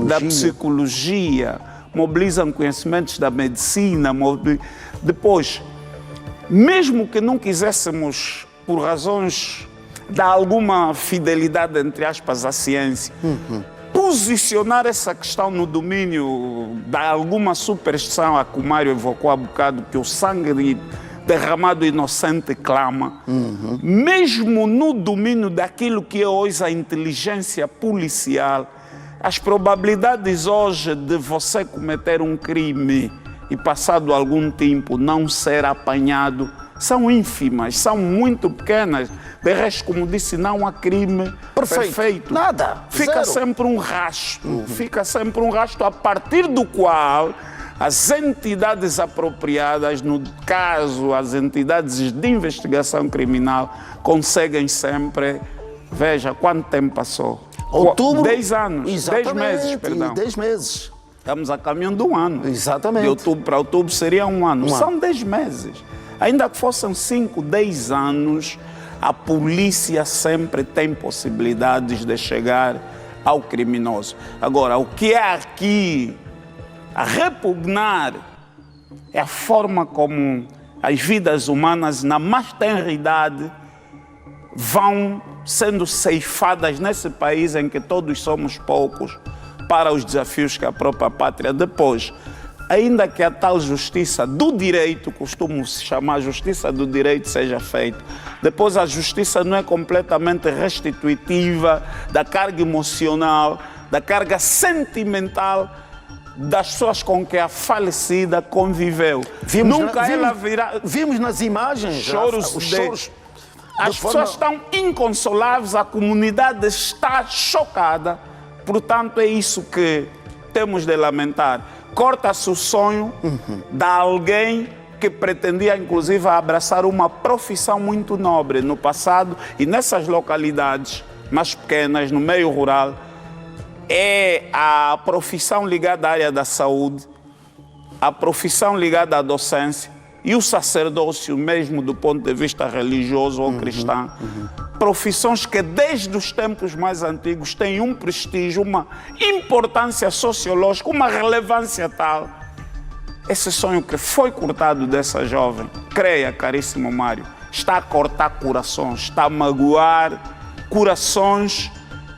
da psicologia, mobilizam conhecimentos da medicina. Depois, mesmo que não quiséssemos, por razões de alguma fidelidade, entre aspas, à ciência, posicionar essa questão no domínio de alguma superstição, a que o Mário evocou há bocado, que o sangue derramado inocente clama, mesmo no domínio daquilo que é hoje a inteligência policial, as probabilidades hoje de você cometer um crime e passado algum tempo não ser apanhado são ínfimas, são muito pequenas. De resto, como disse, não há crime perfeito. Nada. Fica sempre um rastro. Fica sempre um rastro a partir do qual as entidades apropriadas, no caso, as entidades de investigação criminal, conseguem sempre... Veja, quanto tempo passou? Outubro. 10 anos. Exatamente. 10 meses, perdão. 10 meses. Estamos a caminho de um ano. Exatamente. De outubro para outubro seria um ano. São 10 meses. Ainda que fossem 5, 10 anos, a polícia sempre tem possibilidades de chegar ao criminoso. Agora, o que é aqui a repugnar é a forma como as vidas humanas, na mais tenra idade, vão sendo ceifadas nesse país em que todos somos poucos para os desafios que a própria pátria depois. Ainda que a tal justiça do direito, costumo se chamar justiça do direito, seja feita, depois a justiça não é completamente restitutiva da carga emocional, da carga sentimental das pessoas com que a falecida conviveu. Vimos nas imagens choros. As pessoas estão inconsoláveis, a comunidade está chocada. Portanto, é isso que temos de lamentar. Corta-se o sonho de alguém que pretendia, inclusive, abraçar uma profissão muito nobre no passado, e nessas localidades mais pequenas, no meio rural, é a profissão ligada à área da saúde, a profissão ligada à docência e o sacerdócio mesmo do ponto de vista religioso ou cristão. Profissões que desde os tempos mais antigos têm um prestígio, uma importância sociológica, uma relevância tal. Esse sonho que foi cortado dessa jovem, creia, caríssimo Mário, está a cortar corações, está a magoar corações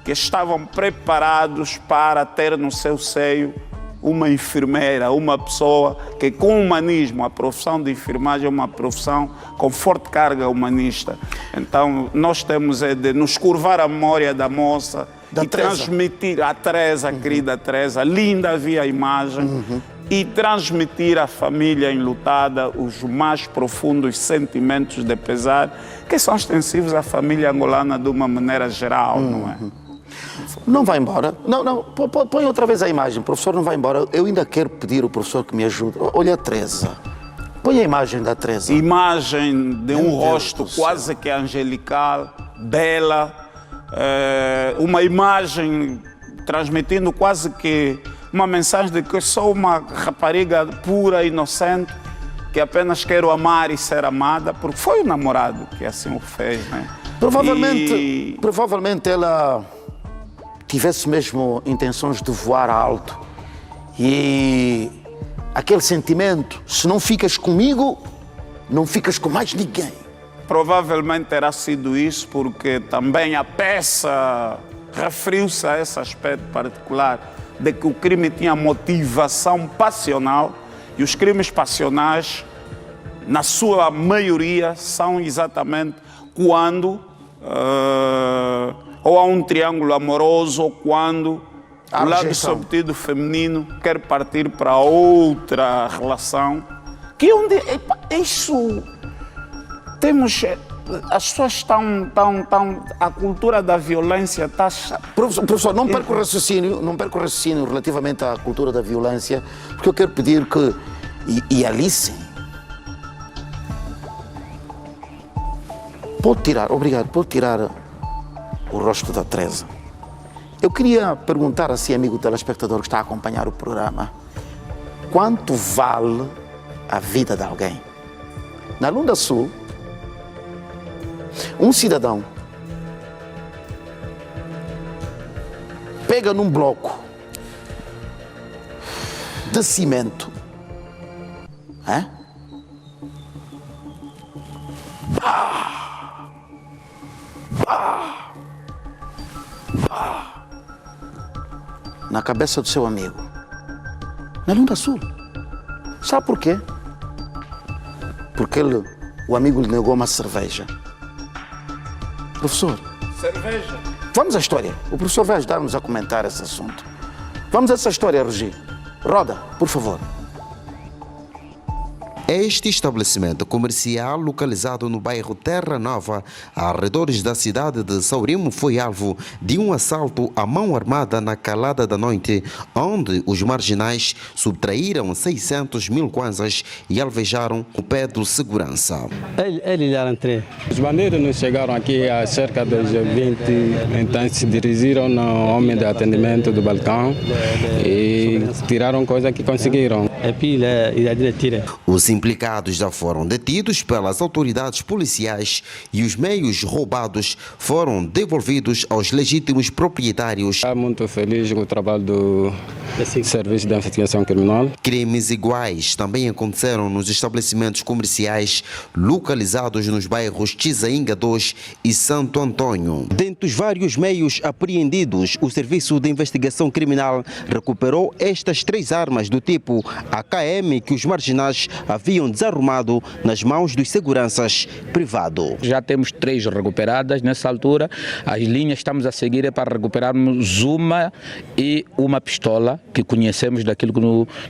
que estavam preparados para ter no seu seio uma enfermeira, uma pessoa que com humanismo, a profissão de enfermagem é uma profissão com forte carga humanista. Então nós temos de nos curvar a memória da moça e transmitir a Teresa, a querida Teresa, linda havia a imagem, e transmitir à família enlutada os mais profundos sentimentos de pesar que são extensivos à família angolana de uma maneira geral, não é? Não vai embora. Não, põe outra vez a imagem. O professor não vai embora. Eu ainda quero pedir ao professor que me ajude. Olha a Teresa. Põe a imagem da Teresa. Imagem de um rosto quase que angelical, bela, uma imagem transmitindo quase que uma mensagem de que sou uma rapariga pura, inocente, que apenas quero amar e ser amada, porque foi o namorado que assim o fez, né? Provavelmente ela tivesse mesmo intenções de voar alto, e aquele sentimento, se não ficas comigo, não ficas com mais ninguém. Provavelmente terá sido isso, porque também a peça referiu-se a esse aspecto particular de que o crime tinha motivação passional, e os crimes passionais, na sua maioria, são exatamente quando ou há um triângulo amoroso, ou quando o lado sobretudo feminino quer partir para outra relação, que onde isso temos as pessoas estão... A cultura da violência está... Professor, não perca o raciocínio relativamente à cultura da violência, porque eu quero pedir que... E Alice... Pode tirar o rosto da Teresa. Eu queria perguntar a si, amigo telespectador que está a acompanhar o programa, quanto vale a vida de alguém? Na Lunda Sul, um cidadão pega num bloco de cimento, na cabeça do seu amigo, na Lunda Sul. Sabe por quê? Porque o amigo lhe negou uma cerveja. Professor, Cerveja? Vamos à história. O professor vai ajudar-nos a comentar esse assunto. Vamos a essa história, Regi. Roda, por favor. Este estabelecimento comercial, localizado no bairro Terra Nova, arredores da cidade de Saurimo, foi alvo de um assalto à mão armada na calada da noite, onde os marginais subtraíram 600 mil kwanzas e alvejaram o pé do segurança. Ele já entrou. Os bandeiros nos chegaram aqui a cerca de 20, então se dirigiram no homem de atendimento do balcão e tiraram coisa que conseguiram. Os implicados já foram detidos pelas autoridades policiais e os meios roubados foram devolvidos aos legítimos proprietários. Estou muito feliz com o trabalho do Serviço de Investigação Criminal. Crimes iguais também aconteceram nos estabelecimentos comerciais localizados nos bairros Tizainga 2 e Santo Antônio. Dentre os vários meios apreendidos, o Serviço de Investigação Criminal recuperou estas 3 armas do tipo AKM que os marginais haviam desarrumado nas mãos dos seguranças privados. Já temos 3 recuperadas nessa altura. As linhas estamos a seguir para recuperarmos uma pistola que conhecemos daquilo que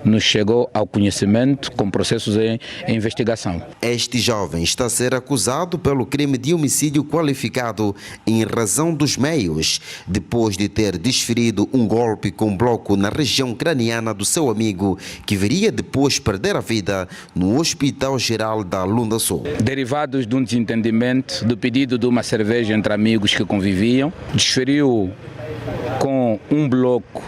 nos chegou ao conhecimento com processos em investigação. Este jovem está a ser acusado pelo crime de homicídio qualificado em razão dos meios, depois de ter desferido um golpe com bloco na região craniana do seu amigo, que viria depois perder a vida no Hospital Geral da Lunda Sul. Derivados de um desentendimento do pedido de uma cerveja entre amigos que conviviam, desferiu com um bloco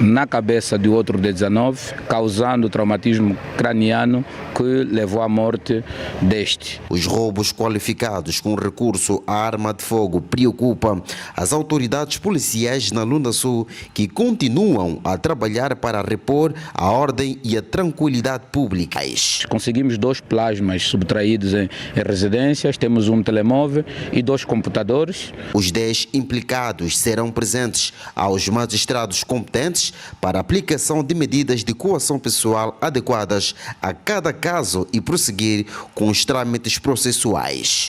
na cabeça de outro de 19, causando traumatismo craniano que levou à morte deste. Os roubos qualificados com recurso à arma de fogo preocupam as autoridades policiais na Lunda Sul, que continuam a trabalhar para repor a ordem e a tranquilidade públicas. Conseguimos 2 plasmas subtraídos em residências, temos um telemóvel e 2 computadores. Os 10 implicados serão presentes aos magistrados competentes para aplicação de medidas de coação pessoal adequadas a cada caso e prosseguir com os trâmites processuais.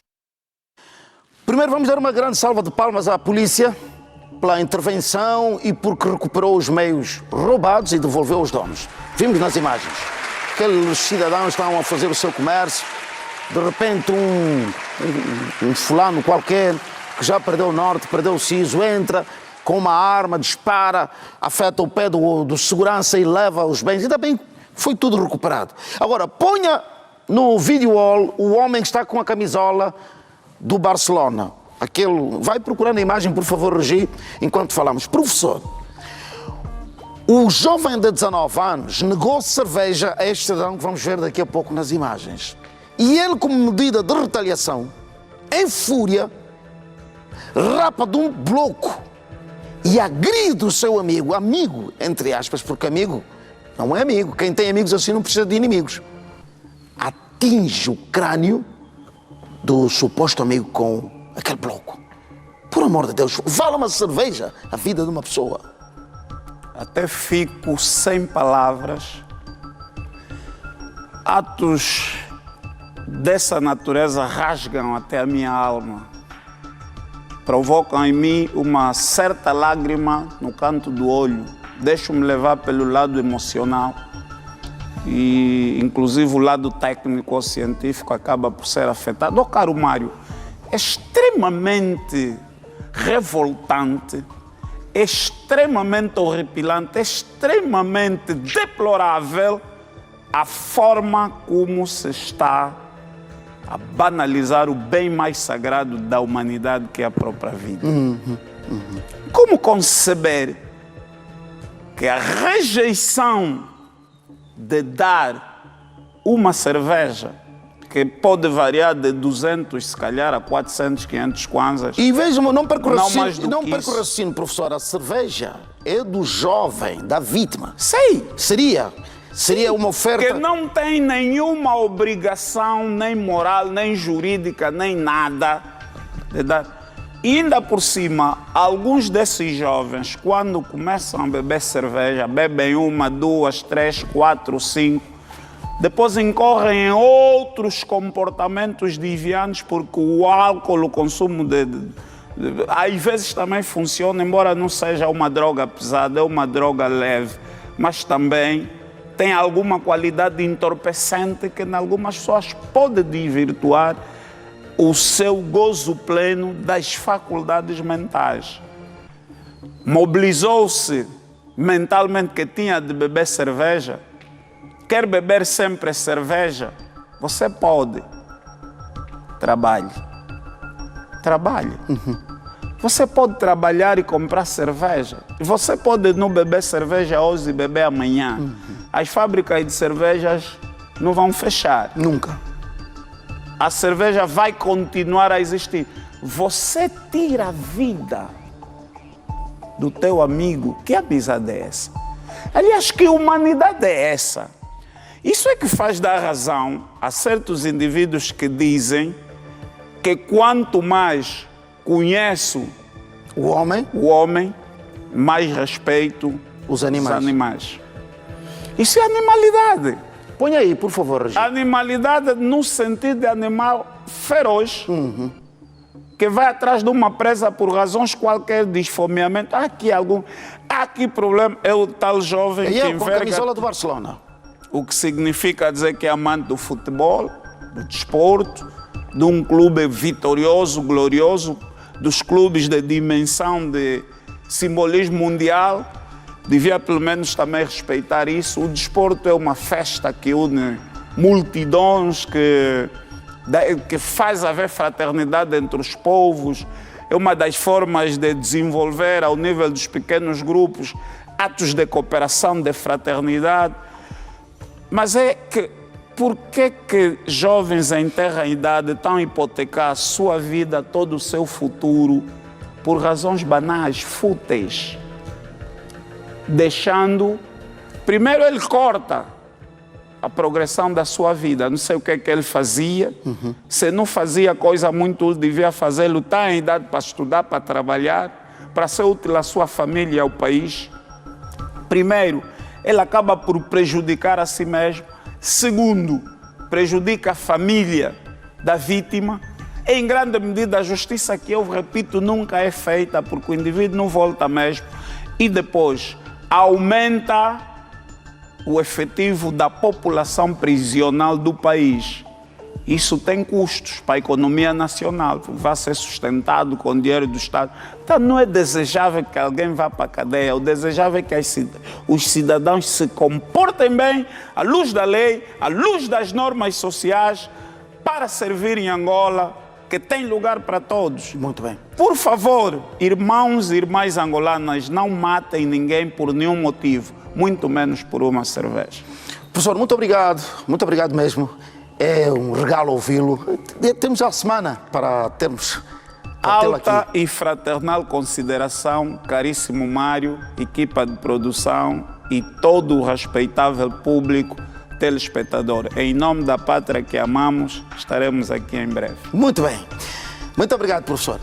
Primeiro vamos dar uma grande salva de palmas à polícia pela intervenção e porque recuperou os meios roubados e devolveu os donos. Vimos nas imagens. Aqueles cidadãos estavam a fazer o seu comércio, de repente um fulano qualquer que já perdeu o norte, perdeu o siso, entra com uma arma, dispara, afeta o pé do segurança e leva os bens. Ainda bem, foi tudo recuperado. Agora, ponha no video wall o homem que está com a camisola do Barcelona. Vai procurando a imagem, por favor, Regi, enquanto falamos. Professor, o jovem de 19 anos negou cerveja a este cidadão que vamos ver daqui a pouco nas imagens. E ele, como medida de retaliação, em fúria, rapa de um bloco e agride o seu amigo, entre aspas, porque amigo não é amigo. Quem tem amigos assim não precisa de inimigos. Atinge o crânio do suposto amigo com aquele bloco. Por amor de Deus, vale uma cerveja a vida de uma pessoa. Até fico sem palavras. Atos dessa natureza rasgam até a minha alma. Provocam em mim uma certa lágrima no canto do olho. Deixo-me levar pelo lado emocional e, inclusive, o lado técnico ou científico acaba por ser afetado. Ó, caro Mário, é extremamente revoltante, é extremamente horripilante, é extremamente deplorável a forma como se está a banalizar o bem mais sagrado da humanidade, que é a própria vida. Como conceber que a rejeição de dar uma cerveja que pode variar de 200, se calhar, a 400, 500 kwanzas. E veja-me, não perco Não raciocínio, mais do não que perco isso. raciocínio, professor. A cerveja é do jovem, da vítima. Sei. Seria uma oferta... Que não tem nenhuma obrigação, nem moral, nem jurídica, nem nada de dar. E ainda por cima, alguns desses jovens, quando começam a beber cerveja, bebem 1, 2, 3, 4, 5, depois incorrem em outros comportamentos desviantes, porque o álcool, o consumo às vezes também funciona, embora não seja uma droga pesada, é uma droga leve, mas também tem alguma qualidade entorpecente que em algumas pessoas pode desvirtuar o seu gozo pleno das faculdades mentais. Mobilizou-se mentalmente que tinha de beber cerveja, quer beber sempre cerveja, você pode. Trabalhe. Trabalhe. Você pode trabalhar e comprar cerveja. Você pode não beber cerveja hoje e beber amanhã. As fábricas de cervejas não vão fechar. Nunca. A cerveja vai continuar a existir. Você tira a vida do teu amigo. Que amizade é essa? Aliás, que humanidade é essa? Isso é que faz dar razão a certos indivíduos que dizem que quanto mais conheço o homem, mais respeito os animais. Isso é animalidade. Põe aí, por favor, Regi. Animalidade no sentido de animal feroz, que vai atrás de uma presa por razões qualquer de esfomeamento. Há aqui problema, é o tal jovem que com a enverga... camisola do Barcelona. O que significa dizer que é amante do futebol, do desporto, de um clube vitorioso, glorioso, dos clubes de dimensão de simbolismo mundial. Devia pelo menos também respeitar isso. O desporto é uma festa que une multidões, que faz haver fraternidade entre os povos. É uma das formas de desenvolver, ao nível dos pequenos grupos, atos de cooperação, de fraternidade. Mas é que, por que jovens em terra idade estão a hipotecar a sua vida, todo o seu futuro, por razões banais, fúteis? Deixando... Primeiro ele corta a progressão da sua vida. Não sei o que é que ele fazia. Se não fazia coisa muito útil, devia fazer, lutar em idade para estudar, para trabalhar, para ser útil à sua família e ao país. Primeiro, ele acaba por prejudicar a si mesmo. Segundo, prejudica a família da vítima. Em grande medida, a justiça, que eu repito, nunca é feita, porque o indivíduo não volta mesmo. E depois, aumenta o efetivo da população prisional do país. Isso tem custos para a economia nacional, vai ser sustentado com o dinheiro do Estado. Então não é desejável que alguém vá para a cadeia, o desejável é que os cidadãos se comportem bem, à luz da lei, à luz das normas sociais, para servir em Angola, que tem lugar para todos. Muito bem. Por favor, irmãos e irmãs angolanas, não matem ninguém por nenhum motivo, muito menos por uma cerveja. Professor, muito obrigado mesmo. É um regalo ouvi-lo. Temos a semana para termos... Alta e fraternal consideração, caríssimo Mário, equipa de produção e todo o respeitável público telespectador. Em nome da pátria que amamos, estaremos aqui em breve. Muito bem. Muito obrigado, professor.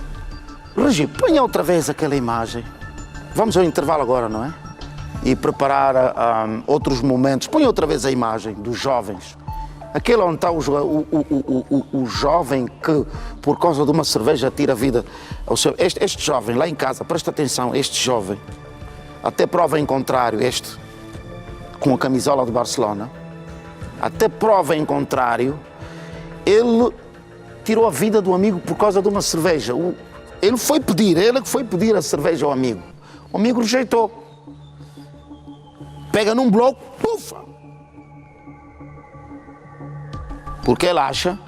Regi, ponha outra vez aquela imagem. Vamos ao intervalo agora, não é? E preparar outros momentos. Põe outra vez a imagem dos jovens. Aquele onde está o jovem que, por causa de uma cerveja, tira a vida ao seu... Este jovem, lá em casa, presta atenção, este jovem, até prova em contrário, este, com a camisola do Barcelona, até prova em contrário, ele tirou a vida do amigo por causa de uma cerveja. Ele que foi pedir a cerveja ao amigo. O amigo rejeitou. Pega num bloco, pufa! Porque ele acha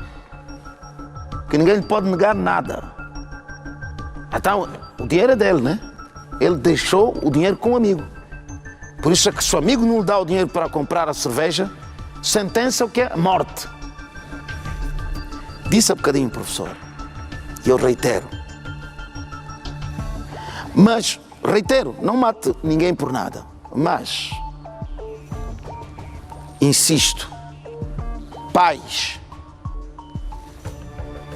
que ninguém lhe pode negar nada. Então, o dinheiro é dele, né? Ele deixou o dinheiro com o amigo. Por isso é que se o amigo não lhe dá o dinheiro para comprar a cerveja, sentença o que é? Morte. Disse há bocadinho, professor, e eu reitero. Mas, reitero, não mate ninguém por nada. Mas, insisto, pais,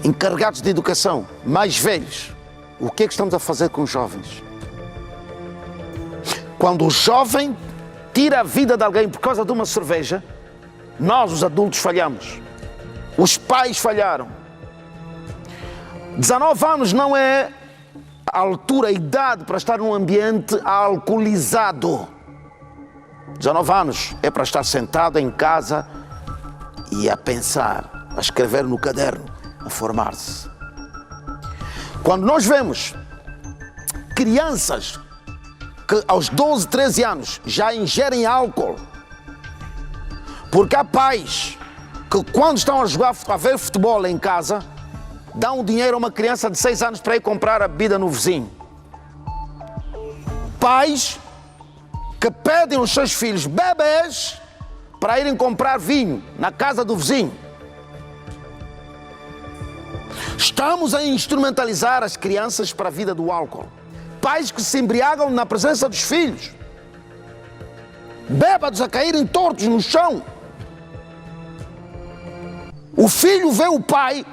encarregados de educação, mais velhos, o que é que estamos a fazer com os jovens? Quando o jovem tira a vida de alguém por causa de uma cerveja, nós, os adultos, falhamos. Os pais falharam. 19 anos não é a altura, a idade para estar num ambiente alcoolizado. 19 anos é para estar sentado em casa e a pensar, a escrever no caderno, a formar-se. Quando nós vemos crianças que aos 12, 13 anos já ingerem álcool, porque há pais que quando estão a ver futebol em casa, dão dinheiro a uma criança de 6 anos para ir comprar a bebida no vizinho. Pais que pedem aos seus filhos bebês para irem comprar vinho na casa do vizinho. Estamos a instrumentalizar as crianças para a vida do álcool. Pais que se embriagam na presença dos filhos. Bêbados a caírem tortos no chão. O filho vê o pai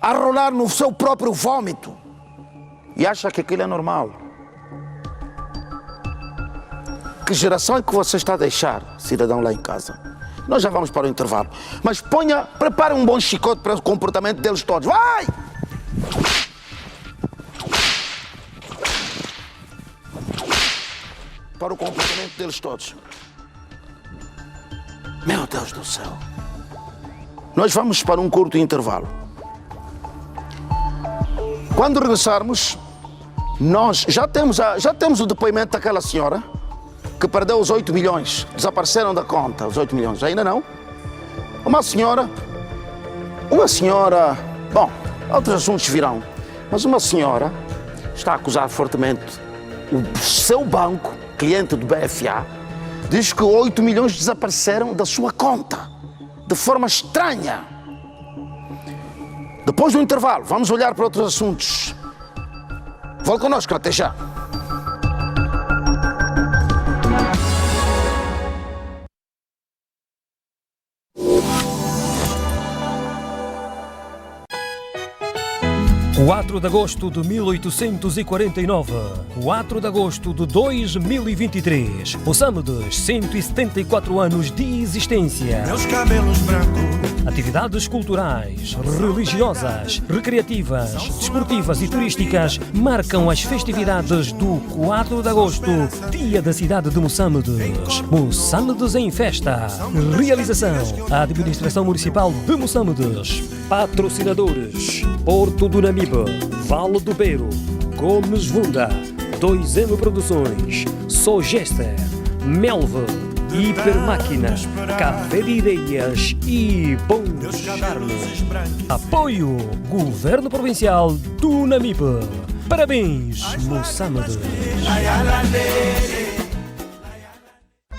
a rolar no seu próprio vômito e acha que aquilo é normal. Que geração é que você está a deixar, cidadão, lá em casa? Nós já vamos para o intervalo. Mas prepare um bom chicote para o comportamento deles todos. Vai! Para o comportamento deles todos. Meu Deus do céu. Nós vamos para um curto intervalo. Quando regressarmos, nós já temos o depoimento daquela senhora que perdeu os 8 milhões. Desapareceram da conta os 8 milhões. Ainda não? Uma senhora, bom, outros assuntos virão, mas uma senhora está a acusar fortemente o seu banco, cliente do BFA, diz que 8 milhões desapareceram da sua conta, de forma estranha. Depois do intervalo, vamos olhar para outros assuntos. Volte connosco, até já. O 4 de agosto de 1849, 4 de agosto de 2023, Moçambique, 174 anos de existência. Meus cabelos brancos. Atividades culturais, religiosas, recreativas, desportivas e turísticas marcam as festividades do 4 de agosto, Dia da cidade de Moçambique. Moçambique em festa. Realização: a Administração Municipal de Moçambique. Patrocinadores: Porto do Namibe, Vale do Beiro, Gomes Vunda, 2M Produções, Sogester, Melve, Hipermáquina, Café de Ideias e Bom Charme. Apoio: Governo Provincial do Namibe. Parabéns, Moçambique.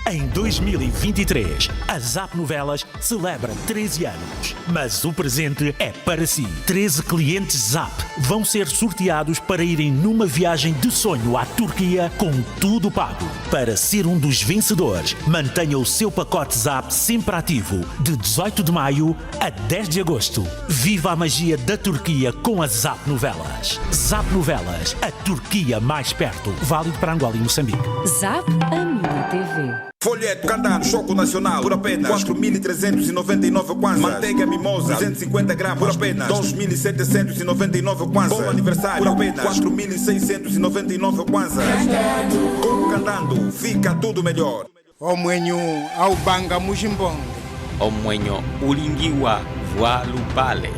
Em 2023, a ZAP Novelas celebra 13 anos, mas o presente é para si. 13 clientes ZAP vão ser sorteados para irem numa viagem de sonho à Turquia com tudo pago. Para ser um dos vencedores, mantenha o seu pacote ZAP sempre ativo, de 18 de maio a 10 de agosto. Viva a magia da Turquia com a ZAP Novelas. ZAP Novelas, a Turquia mais perto. Válido para Angola e Moçambique. ZAP, a minha TV. Folheto, Cantano, Choco Nacional, por apenas 4.399 kwanzas. Manteiga Mimosa, 250 gramas, por apenas 2.799 kwanzas. Bom aniversário, por apenas 4.699 kwanzas. Com Cantando, fica tudo melhor. Omwenyo, au banga mujimbonge. Omwenyo, ulingiwa, voa lupale.